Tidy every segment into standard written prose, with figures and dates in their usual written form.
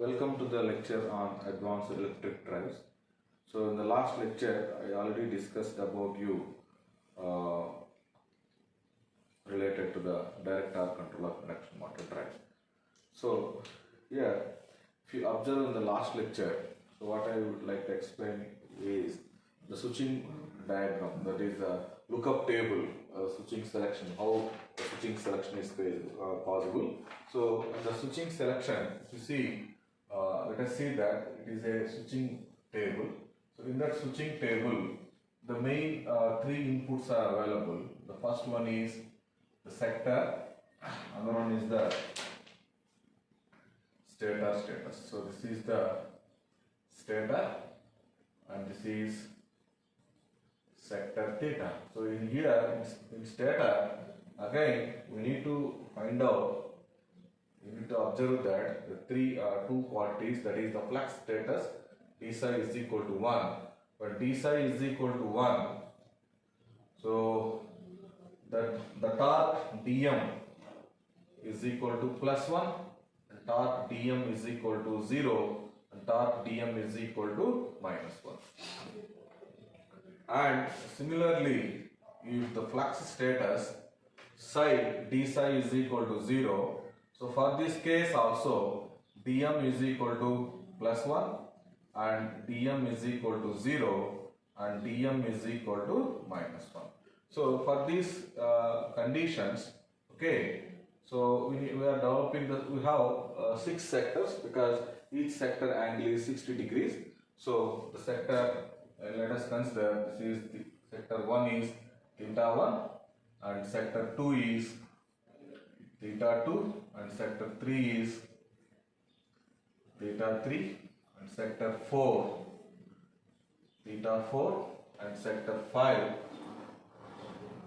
Welcome to the lecture on advanced electric drives. So in the last lecture I already discussed about uh, related to the direct torque control of induction motor drive. So here if you observe in the last lecture, so what I would like to explain is the switching diagram, that is the lookup table, switching selection, how the switching selection is possible. So in the switching selection, you see, let us see that it is a switching table. So in that switching table, the main three inputs are available. The first one is the sector, another one is the status. So this is the stator and this is sector theta. So in here, in stator, again we need to find out, we need to observe that the two quantities, that is the flux status d psi is equal to 1. But d psi is equal to 1, so that the torque dm is equal to plus 1 and torque dm is equal to 0 and torque dm is equal to minus 1. And similarly, if the flux status psi d psi is equal to 0, so for this case also dm is equal to plus 1 and dm is equal to 0 and dm is equal to minus 1. So for these conditions, okay, so we are developing we have 6 sectors because each sector angle is 60 degrees. So the sector, let us consider, this is the sector 1 is theta 1 and sector 2 is theta 2 and sector 3 is theta 3 and sector 4 theta 4 and sector 5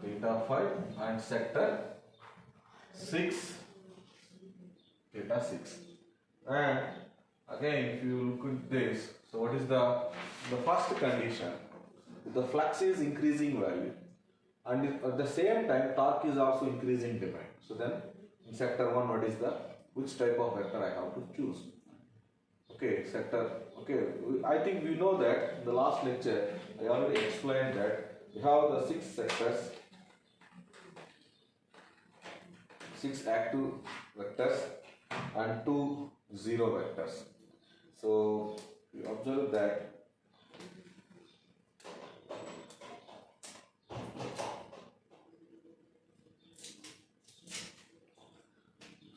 theta 5 and sector 6 theta 6. And again, if you look at this, so what is the first condition? The flux is increasing value and at the same time torque is also increasing demand. So then in sector 1, which type of vector I have to choose? Okay, I think we know that in the last lecture I already explained that we have the 6 sectors, 6 active vectors and 2 zero vectors. So you observe that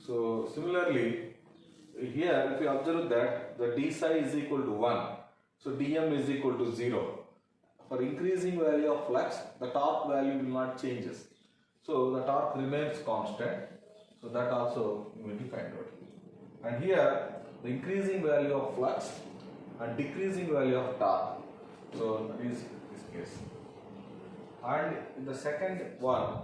so similarly here if you observe that the d psi is equal to 1, so dm is equal to 0. For increasing value of flux, the torque value will not changes, so the torque remains constant, so that also you will find out. And here the increasing value of flux and decreasing value of torque, so that is this case. And in the second one,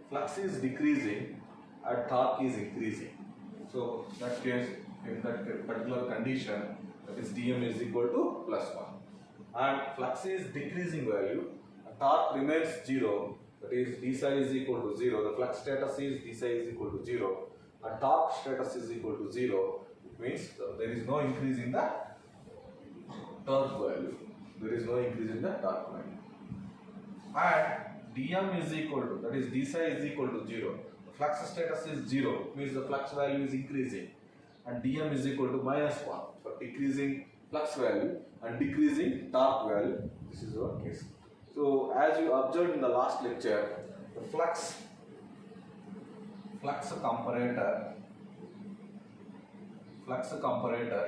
flux is decreasing and torque is increasing. So in that case, in that particular condition, that is dm is equal to plus 1. And flux is decreasing value, and torque remains 0, that is d psi is equal to 0. The flux status is d psi is equal to 0 and torque status is equal to 0. It means there is no increase in the torque value. There is no increase in the torque value. And dm is equal to, that is d psi is equal to 0. Flux status is 0, means the flux value is increasing, and dm is equal to minus 1 for decreasing flux value and decreasing torque value. This is our case. So as you observed in the last lecture, the flux comparator,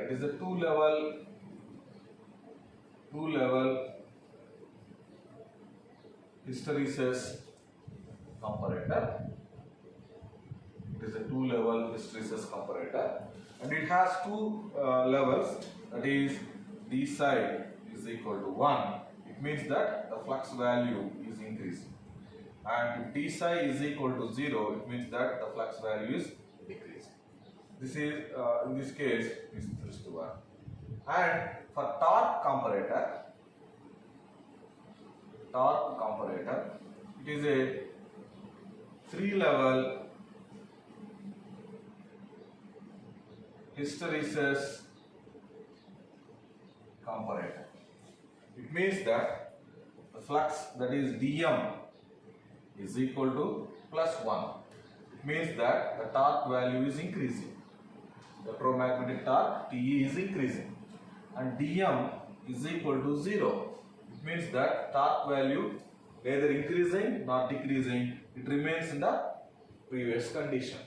it is a two level hysteresis comparator. It is a two-level hysteresis comparator and it has two levels, that is d psi is equal to 1. It means that the flux value is increasing, and if d psi is equal to 0, it means that the flux value is decreasing. This is in this case is 3:1. And for torque comparator, it is a 3-level hysteresis comparator. It means that the flux, that is dm, is equal to plus 1. It means that the torque value is increasing. The electromagnetic torque Te is increasing, and dm is equal to 0. It means that torque value neither increasing nor decreasing, it remains in the previous condition.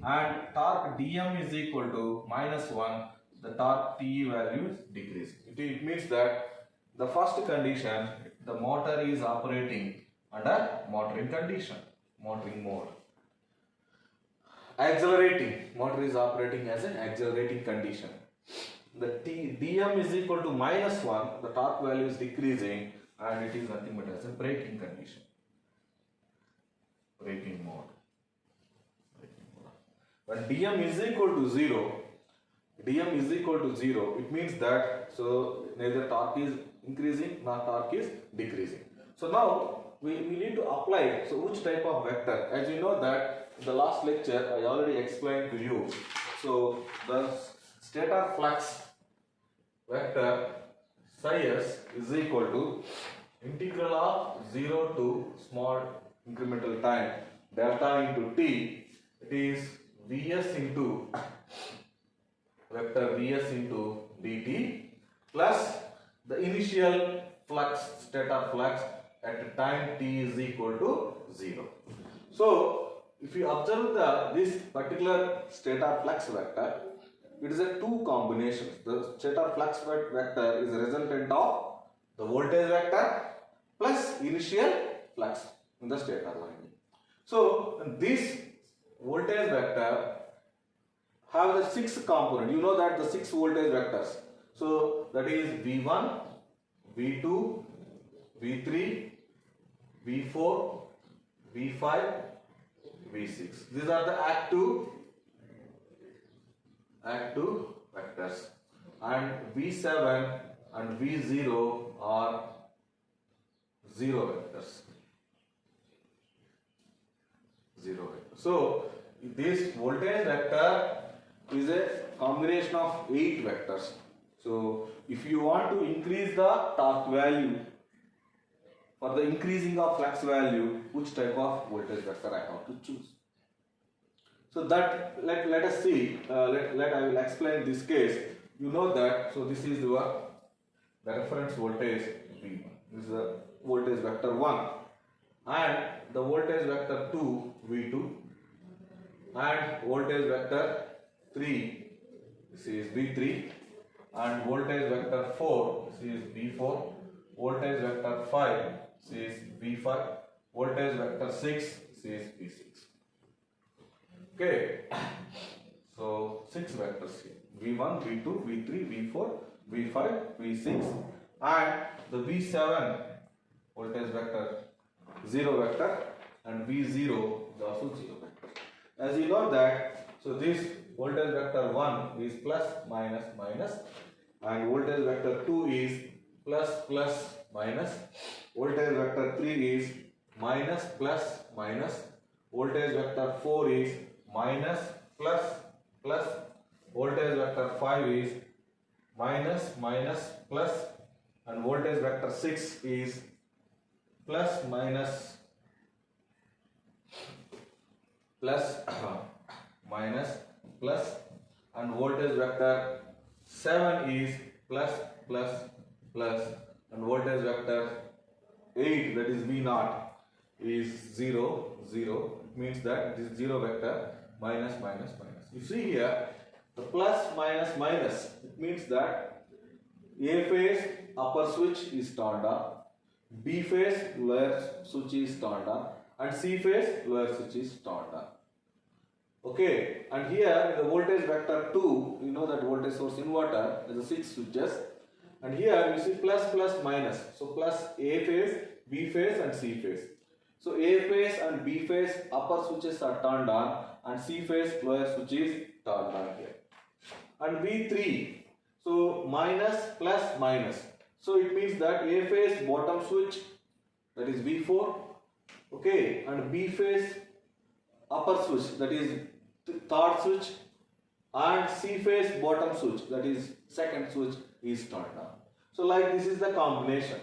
And torque dm is equal to minus 1, the torque Te value is decreasing. It means that the first condition, the motor is operating under motoring condition, motoring mode. Accelerating, motor is operating as an accelerating condition. The dm is equal to minus 1, the torque value is decreasing, and it is nothing but as a braking condition, braking mode. When dm is equal to 0, it means that so neither torque is increasing nor torque is decreasing. So now we need to apply, so which type of vector? As you know that in the last lecture I already explained to you. So the stator flux vector psi s is equal to integral of 0 to small incremental time delta into t. It is Vs into vector Vs into dt plus the initial flux, stator flux at time t is equal to 0. So if you observe this particular stator flux vector, it is a two combinations. The stator flux vector is a resultant of the voltage vector plus initial flux in the stator winding. So this voltage vector have the 6 component. You know that the 6 voltage vectors. So that is V1, V2, V3, V4, V5, V6. These are the active vectors, and V7 and V0 are zero vectors. So this voltage vector is a combination of 8 vectors. So if you want to increase the torque value for the increasing of flux value, which type of voltage vector I have to choose? So that let us see. I will explain this case. You know that. So this is the reference voltage V1. This is the voltage vector 1, and the voltage vector 2 V2, and voltage vector 3, this is V3, and voltage vector 4, this is V4, voltage vector 5, this is V5, voltage vector 6, this is V6. Okay, so 6 vectors here: V1, V2, V3, V4, V5, V6, and the V7 voltage vector 0 vector, and V0 is also 0 vector. As you know that, so this voltage vector 1 is plus minus minus, and voltage vector 2 is plus plus minus, voltage vector 3 is minus plus minus, voltage vector 4 is minus plus plus, voltage vector 5 is minus minus plus, and voltage vector 6 is plus minus plus minus plus, and voltage vector 7 is plus plus plus, and voltage vector 8, that is V0, is 0 0. It means that this 0 vector minus minus minus. You see here the plus minus minus, it means that A phase upper switch is turned on, B phase lower switch is turned on, and C phase lower switch is turned on. Okay, and here in the voltage vector 2, you know that voltage source inverter is 6 switches, and here you see plus plus minus. So plus A phase, B phase, and C phase. So A phase and B phase upper switches are turned on, and C phase lower switch is turned on here. And V3, so minus plus minus. So it means that A phase bottom switch, that is V4, okay, and B phase upper switch, that is third switch, and C phase bottom switch, that is second switch, is turned on. So like this is the combination.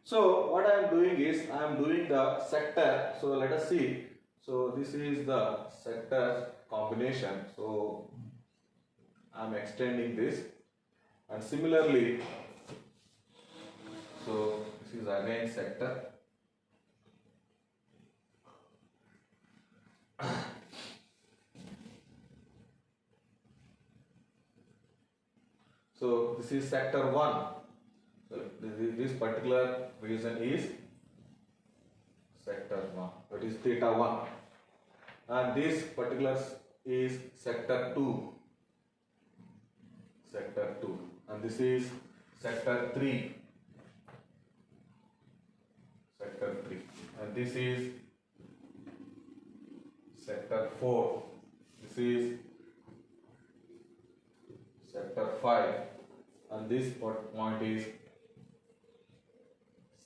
So what I am doing is I am doing the sector. So let us see. So this is the sector combination. So I am extending this, and similarly, so this is again sector. So this is sector 1. So this particular region is sector 1, that is theta 1, and this particular is sector 2, and this is sector 3, and this is sector 4, this is sector 5, and this point is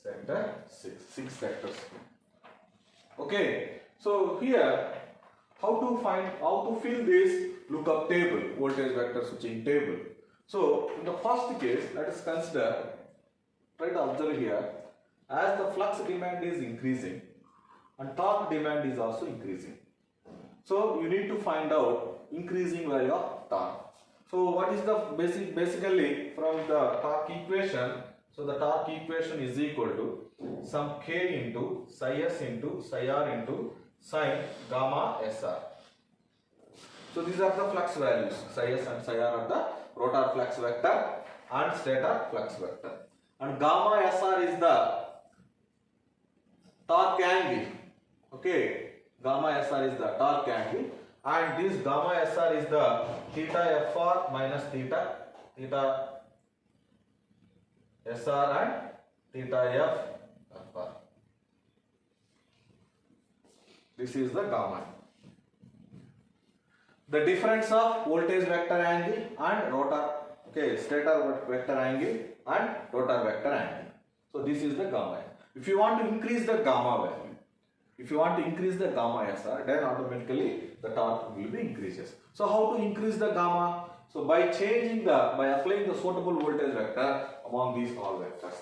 sector 6 sectors. Okay, so here how to fill this lookup table, voltage vector switching table. So in the first case, let us consider, try to observe here, as the flux demand is increasing and torque demand is also increasing. So you need to find out increasing value of torque. So what is the basically from the torque equation? So the torque equation is equal to some K into psi s into psi r into sine gamma SR. So these are the flux values. Psi s and psi r are the rotor flux vector and stator flux vector. And gamma SR is the torque angle. Okay, gamma SR is the torque angle, and this gamma SR is the theta FR minus theta SR and theta FR. This is the gamma. The difference of voltage vector angle and rotor, okay, stator vector angle and rotor vector angle. So this is the gamma. If you want to increase the gamma value, if you want to increase the gamma SR, then automatically the torque will be increases. So how to increase the gamma? So by applying the suitable voltage vector among these all vectors.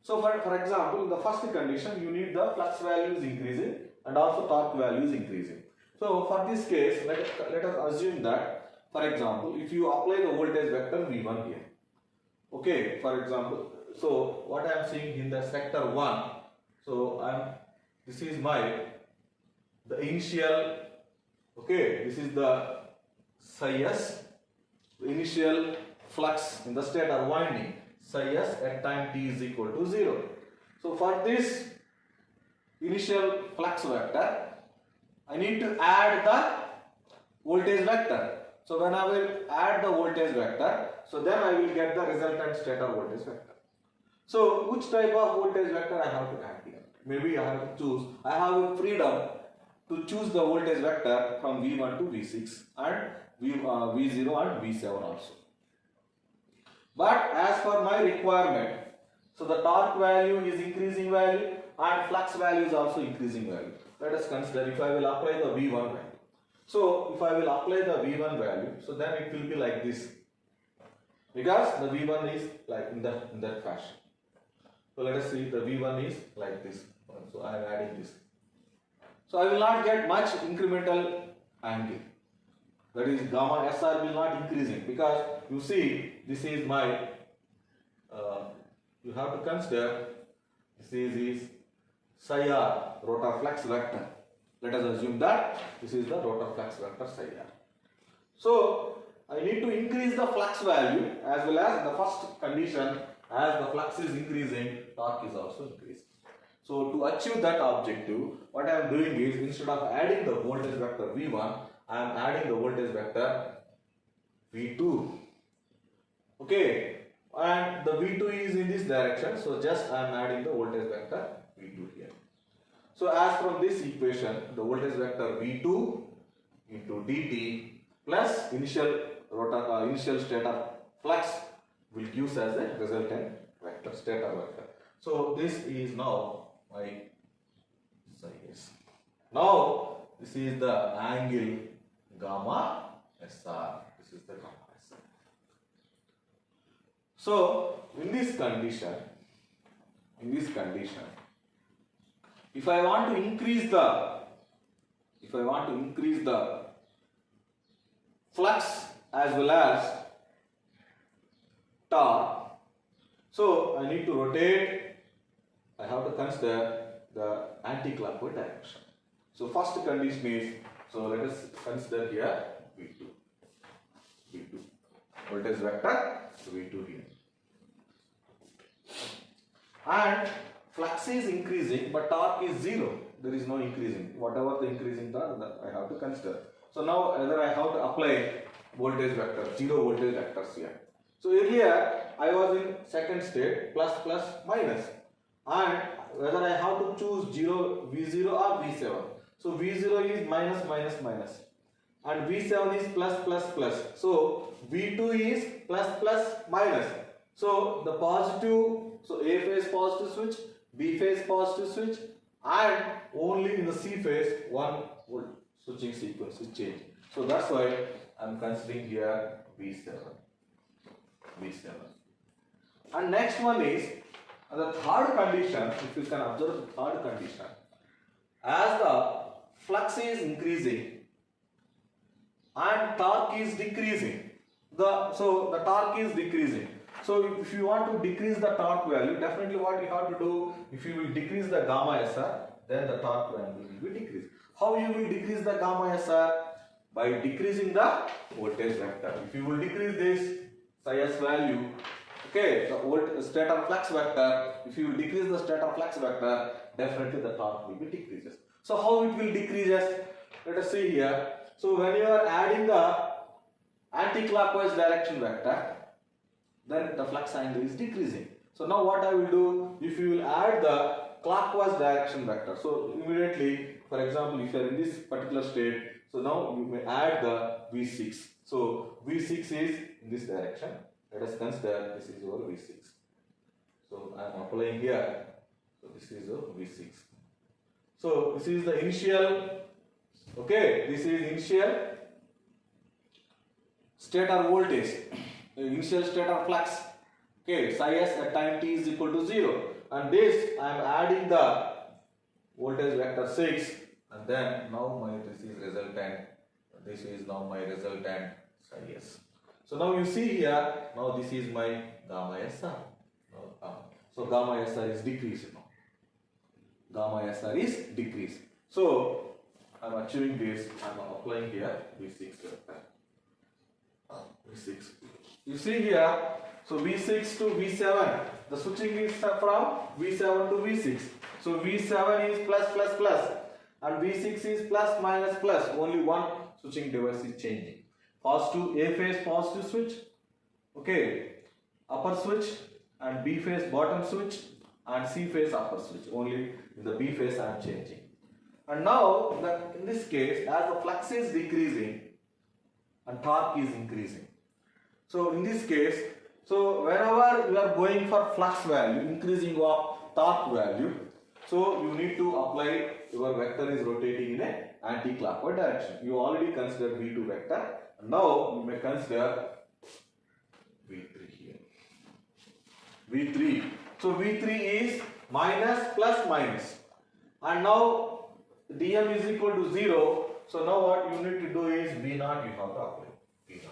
So for example, in the first condition, you need the flux value is increasing and also torque value is increasing. So for this case, let us assume that, for example, if you apply the voltage vector V1 here, okay, for example, so what I am seeing in the sector 1, so this is the initial, okay, this is the psi s, the initial flux in the stator winding, psi s at time t is equal to 0. So for this initial flux vector, I need to add the voltage vector. So when I will add the voltage vector, so then I will get the resultant stator voltage vector. So which type of voltage vector I have to add here? Maybe I have to choose, I have a freedom to choose the voltage vector from V1 to V6 and V0 and V7 also. But as per my requirement, so the torque value is increasing value and flux value is also increasing value. Let us consider if I will apply the V1 value. So if I will apply the V1 value, so then it will be like this, because the V1 is like in that fashion. So let us see, the V1 is like this. So I am adding this. So I will not get much incremental angle. That is, gamma SR will not increasing, because you see this is my you have to consider this is psi r, rotor flux vector. Let us assume that this is the rotor flux vector psi r. So I need to increase the flux value as well as the first condition, as the flux is increasing, torque is also increasing. So to achieve that objective, what I am doing is, instead of adding the voltage vector V1, I am adding the voltage vector V2. Okay, and the V2 is in this direction, so just I am adding the voltage vector V2 here. So as from this equation, the voltage vector V2 into dt plus initial stator flux will give us as a resultant vector, stator vector. So this is now my psi s. Now this is the angle gamma SR. this is the gamma SR. So in this condition, if I want to increase the flux as well as torque, so I need to rotate. I have to consider the anti-clockwise direction. So first condition is, so let us consider here V2, voltage vector V2 here, and flux is increasing but torque is 0. There is no increasing. Whatever the increasing torque, that I have to consider. So now either I have to apply voltage vector, 0 voltage vectors here. So earlier I was in second state, plus plus minus, and whether I have to choose V0 or V7. So V0 is minus minus minus and V7 is plus plus plus. So V2 is plus plus minus. So the positive, so A phase positive switch, B phase positive switch, and only in the C phase 1 volt switching sequence is changing. So that's why I am considering here V7. And next one is the third condition. If you can observe the third condition, as the flux is increasing and torque is decreasing, so the torque is decreasing. So if you want to decrease the torque value, definitely what you have to do, if you will decrease the gamma SR, then the torque value will be decreased. How you will decrease the gamma SR? By decreasing the voltage vector. If you will decrease this psi S value, okay, the stator flux vector, if you will decrease the stator flux vector, definitely the torque will be decreases. So how it will decreases? Let us see here. So when you are adding the anti-clockwise direction vector, then the flux angle is decreasing. So now what I will do, if you will add the clockwise direction vector, so immediately, for example, if you are in this particular state, so now you may add the V6. So V6 is in this direction. Let us consider this is your V6. So I am applying here. So this is your V6. So this is the initial, okay, this is initial stator voltage, initial stator flux, okay, psi S at time t is equal to 0, and this I am adding the voltage vector 6, and then now this is resultant, this is now my resultant psi S. So now you see here, now this is my gamma SR. So gamma SR is decreased now. Gamma SR is decreased. So I am achieving this, I am applying here V6 vector. V6. You see here, so V6 to V7, the switching is from V7 to V6. So V7 is plus plus plus and V6 is plus minus plus. Only one switching device is changing. Positive A phase positive switch, okay, upper switch, and B phase bottom switch, and C phase upper switch. Only in the B phase I am changing. And now in this case, as the flux is decreasing and torque is increasing. So in this case, so whenever you are going for flux value, increasing of torque value, so you need to apply, your vector is rotating in a anti-clockwise direction. You already considered V2 vector. Now you may consider V3 here. V3. So V3 is minus plus minus. And now dm is equal to 0. So now what you need to do is V0 you have to apply. V0.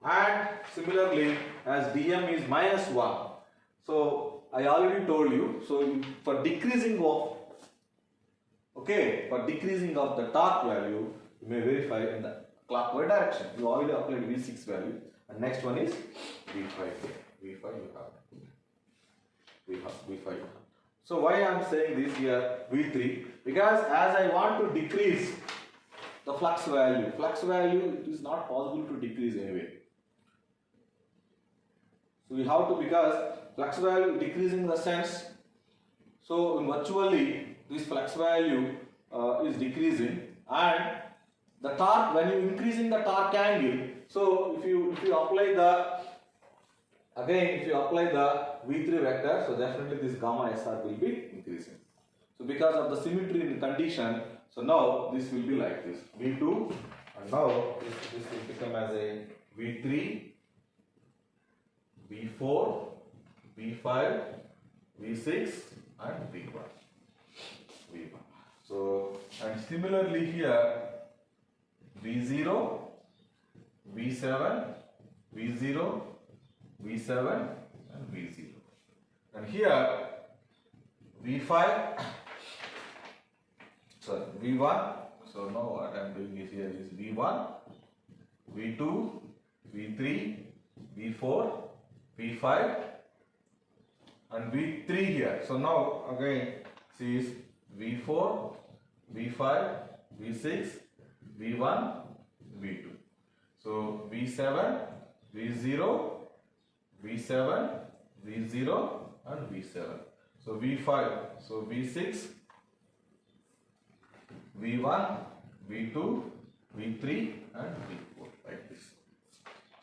And similarly, as dm is minus 1. So I already told you. So for decreasing of, okay, for decreasing of the torque value, you may verify in the clockwise direction. You already applied V6 value, and next one is V5. V5 you have. V5 you have. So why I am saying this here V3? Because as I want to decrease the flux value it is not possible to decrease anyway. So we have to, because flux value decreasing the sense. So virtually this flux value is decreasing, and the torque, when you increasing the torque angle, so if you apply the, again if you apply the V3 vector, so definitely this gamma SR will be increasing. So because of the symmetry in the condition, so now this will be like this, V2 And now this will become as a V3, V4, V5, V6 and V1. So, and similarly here V0, V7, V0, V7 and V0. And here V5, sorry, V1. So now what I am doing is here is V1, V2, V3, V4, V5 and V3 here. So now again see is V4, V5, V6, V1, V2. So V7, V0, V7, V0 and V7. So V5, so V6, V1, V2, V3 and V4 like this.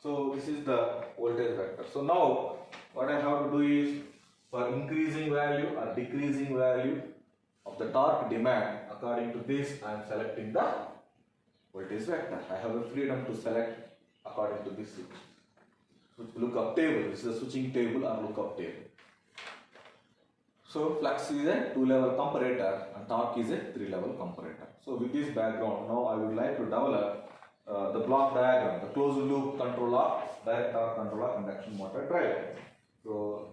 So this is the voltage vector. So now what I have to do is for increasing value or decreasing value of the torque demand according to this I am selecting the voltage vector. I have a freedom to select according to this lookup table. This is a switching table or lookup table. So flux is a 2-level comparator and torque is a 3-level comparator. So with this background, now I would like to develop the block diagram, the closed loop controller, direct torque controller, induction motor drive. So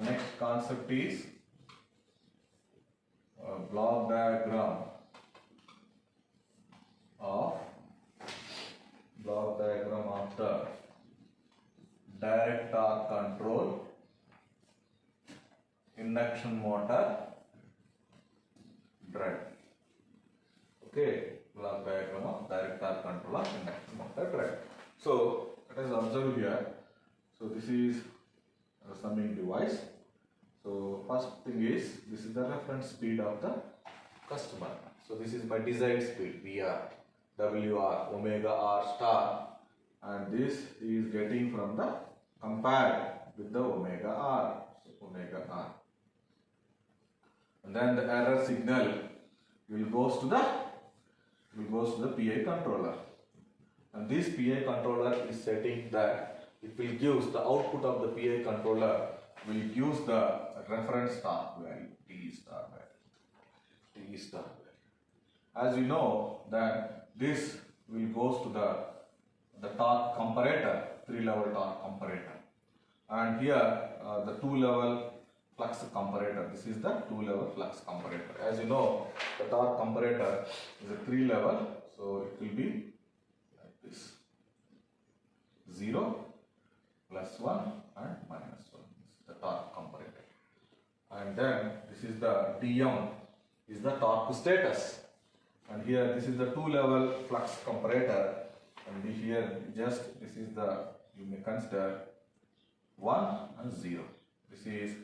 next concept is block diagram of the direct torque control induction motor drive. Okay, block diagram of direct torque control of induction motor drive. So let us observe here. So this is a summing device. So first thing is this is the reference speed of the customer. So this is my desired speed VR, WR, omega R star, and this is getting from the compared with the omega R. So omega R, and then the error signal will goes to the PI controller, and this PI controller is setting that it will give the output of the PI controller will use the reference torque value T star value. As you know that this will goes to the torque comparator, 3-level torque comparator, and here the 2-level flux comparator. This is the 2-level flux comparator. As you know, the torque comparator is a 3-level, so it will be like this: 0, +1 and -1. This is the torque comparator. And then this is the DM, is the torque status. And here this is the 2-level flux comparator. And here just this is the, you may consider 1 and 0. This is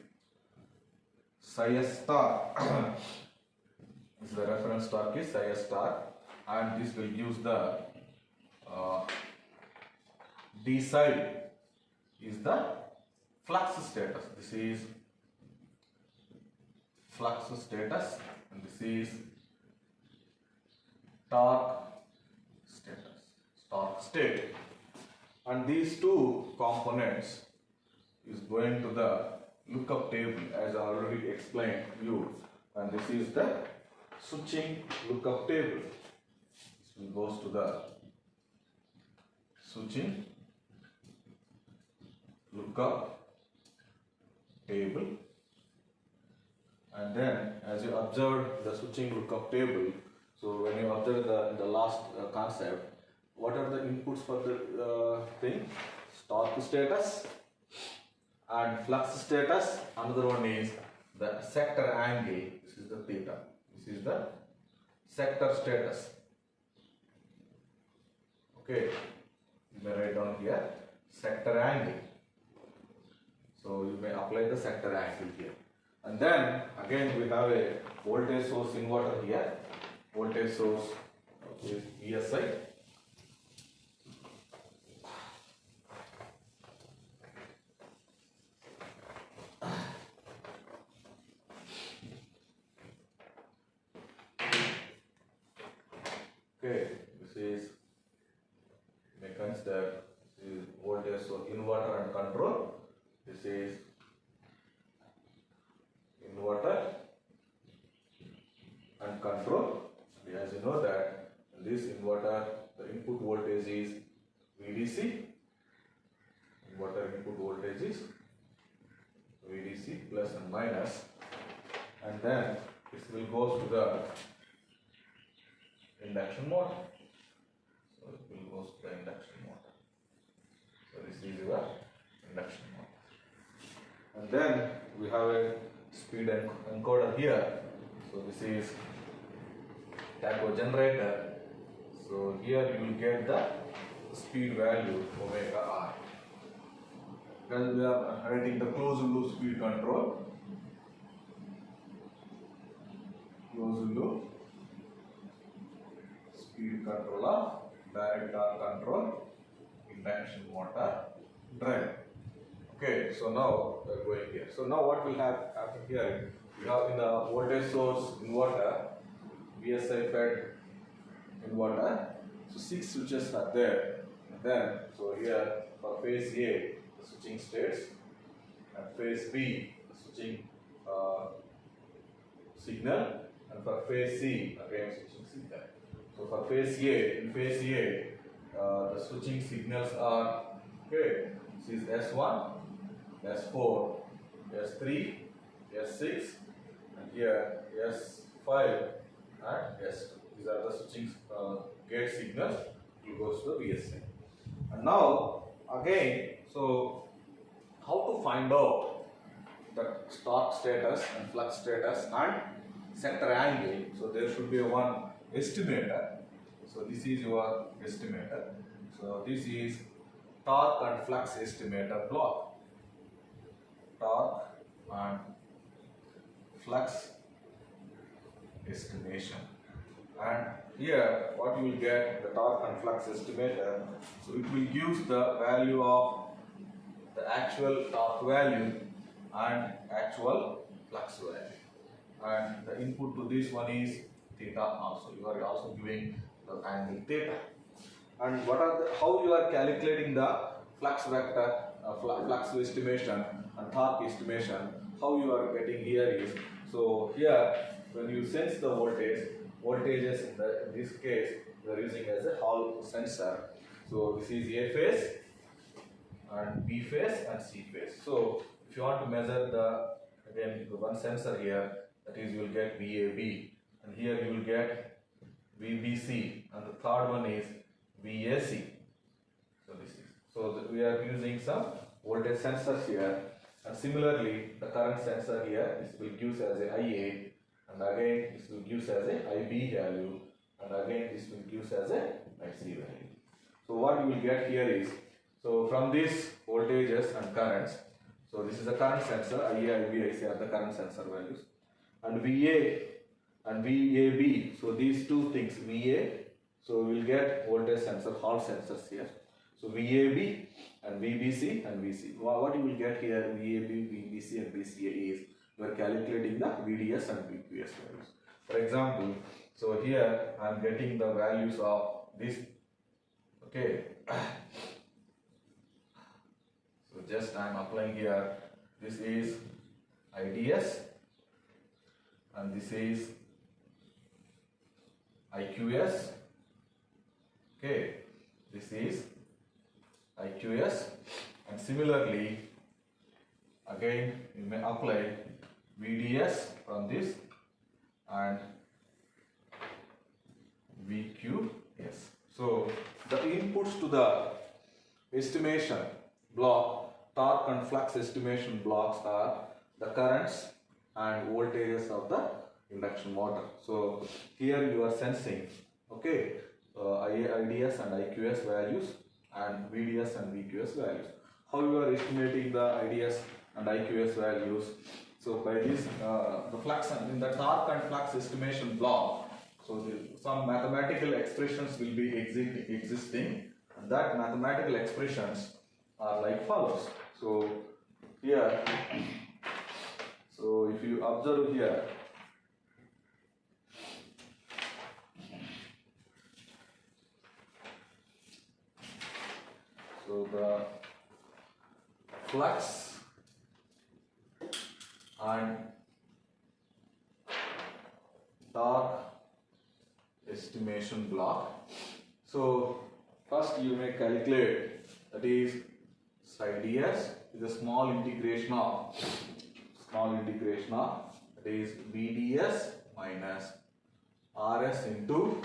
psi S star. This is the reference torque is psi S star, and this will use the D side is the flux status. This is flux status, and this is torque status, torque state. And these two components is going to the lookup table, as I already explained to you, and this is the switching lookup table. This goes to the switching lookup table. And then as you observe the switching lookup table, so when you observe the last concept, what are the inputs for the thing? torque status and flux status. Another one is the sector angle. This is the theta. This is the sector status. Okay, you may write down here sector angle. So you may apply the sector angle here. And then again we have a voltage source inverter here. Voltage source is VSI. Okay, this is, you may consider this is voltage source inverter and control. This is inverter and control. As you know that this inverter, the input voltage is VDC. Inverter input voltage is VDC plus and minus, and then this will go to the induction motor. So it will go to the induction motor. So this is your induction motor. And then we have a speed encoder here. So this is tacho generator. So here you will get the speed value omega r. Because we are writing the closed loop speed control. Closed loop speed control of direct torque control induction motor drive. Okay, so now we are going here. So now what will happen here? We have in the voltage source inverter, VSI fed inverter. So 6 switches are there. And then so here for phase A, the switching states, and phase B, the switching signal, and for phase C, again switching signal. So for phase A, in phase A, the switching signals are, okay, this is S1, S4, S3, S6, and here S5 and S2. These are the switching gate signals. It goes to the VSI. And now again, so how to find out the torque status and flux status and sector angle? So there should be one estimator. So this is your estimator. So this is torque and flux estimator block. Torque and flux estimation. And here what you will get, the torque and flux estimator, so it will give the value of the actual torque value and actual flux value. And the input to this one is theta also. You are also giving the angle theta. And what are the, how you are calculating the flux vector, flux estimation and torque estimation, how you are getting here is, so here when you sense the voltages in this case we are using as a Hall sensor. So this is A phase and B phase and C phase. So if you want to measure the, again the one sensor here, that is you will get VAB, and here you will get VBC, and the third one is VAC. So this is, so we are using some voltage sensors here, and similarly the current sensor here, this will give as a IA, and again this will give as a IB value, and again this will give as a IC value. So what you will get here is, so from these voltages and currents, so this is the current sensor, IA, IB, IC are the current sensor values, and VA and VAB, so these two things, VA, so we will get voltage sensor, Hall sensors here. So VAB and VBC and VC. What you will get here, VAB, VBC and VCA is, we are calculating the VDS and VQS values. For example, so here I am getting the values of this, okay. So just I am applying here, this is IDS and this is IQS, okay, this is IQS, and similarly again you may apply VDS from this and VQS. So the inputs to the estimation block, torque and flux estimation blocks are the currents and voltages of the induction motor. So here you are sensing, okay, IDS and IQS values and VDS and VQS values. How you are estimating the IDS and IQS values? So by this, the flux and in the torque and flux estimation block, so some mathematical expressions will be existing, and that mathematical expressions are like follows. So here, so if you observe here, so the flux and torque estimation block. So first you may calculate, that is psi ds is a small integration of that is VDS minus RS into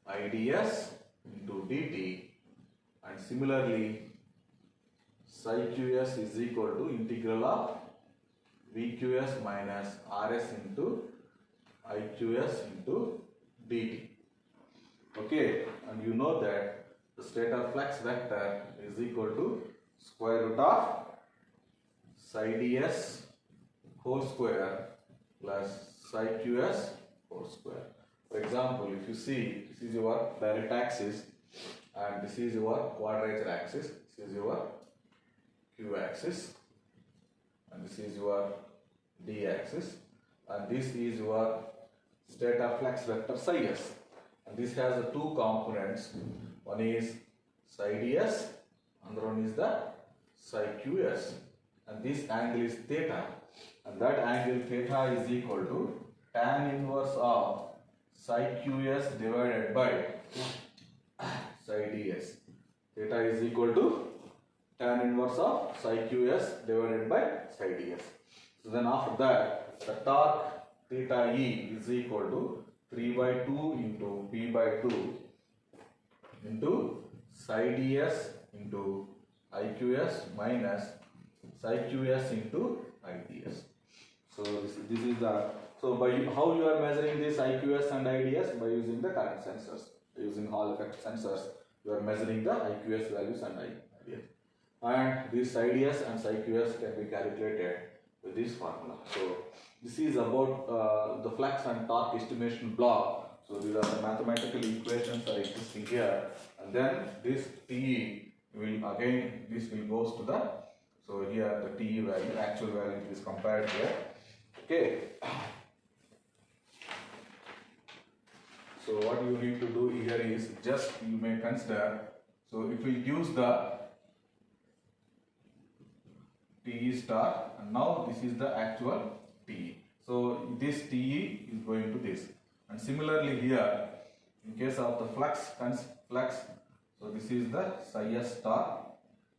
IDS into dt, and similarly psi qs is equal to integral of VQS minus RS into IQS into dt. Okay, and you know that the stator flux vector is equal to square root of psi ds whole square plus psi qs whole square. For example, if you see, this is your direct axis and this is your quadrature axis, this is your q axis and this is your d axis, and this is your stator flux vector psi s, and this has the two components. One is psi ds, another one is the psi qs, and this angle is theta, and that angle theta is equal to tan inverse of psi qs divided by psi ds. Theta is equal to tan inverse of psi qs divided by psi ds. So then after that, the torque theta E is equal to 3 by 2 into P by 2 into psi ds into IQS minus psi qs into IDS. So this is the, so by how you are measuring this IQS and IDS? By using the current sensors, using Hall effect sensors, you are measuring the IQS values and IDS. And these IDS and psi qs can be calculated with this formula. So this is about the flux and torque estimation block. So these are the mathematical equations are existing here, and then this TE will again, this will goes to the, so here the TE value, actual value is compared here. Okay. So what you need to do here is just you may consider, so it will use the TE star, and now this is the actual TE. So this TE is going to this, and similarly here in case of the flux, so this is the psi s star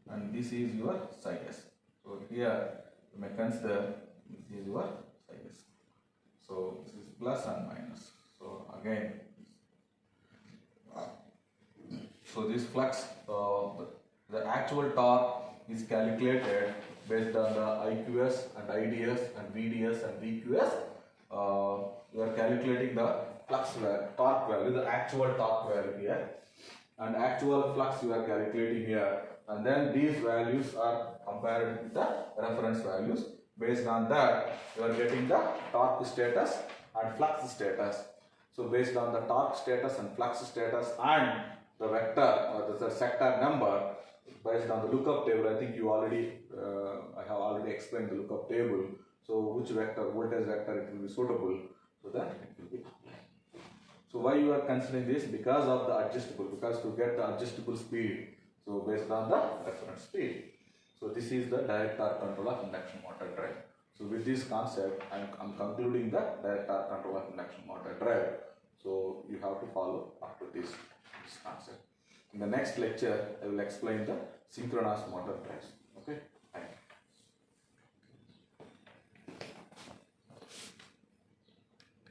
and this is your psi s. So here you may consider this is your psi s. So this is plus and minus. So again, so this flux, the actual torque is calculated based on the IQS and IDS and VDS and VQS. We are calculating the flux value, torque value, the actual torque value here, and actual flux you are calculating here, and then these values are compared with the reference values. Based on that, you are getting the torque status and flux status. So based on the torque status and flux status and the vector or the sector number, based on the lookup table, I think you already, I have already explained the lookup table. So which vector, voltage vector it will be suitable, so that it will be applied. So why you are considering this? Because of the adjustable, because to get the adjustable speed, so based on the reference speed. So this is the direct torque control of induction motor drive. So with this concept, I'm concluding the direct torque control of induction motor drive. So you have to follow up to this concept. In the next lecture, I will explain the synchronous motor drives. Okay.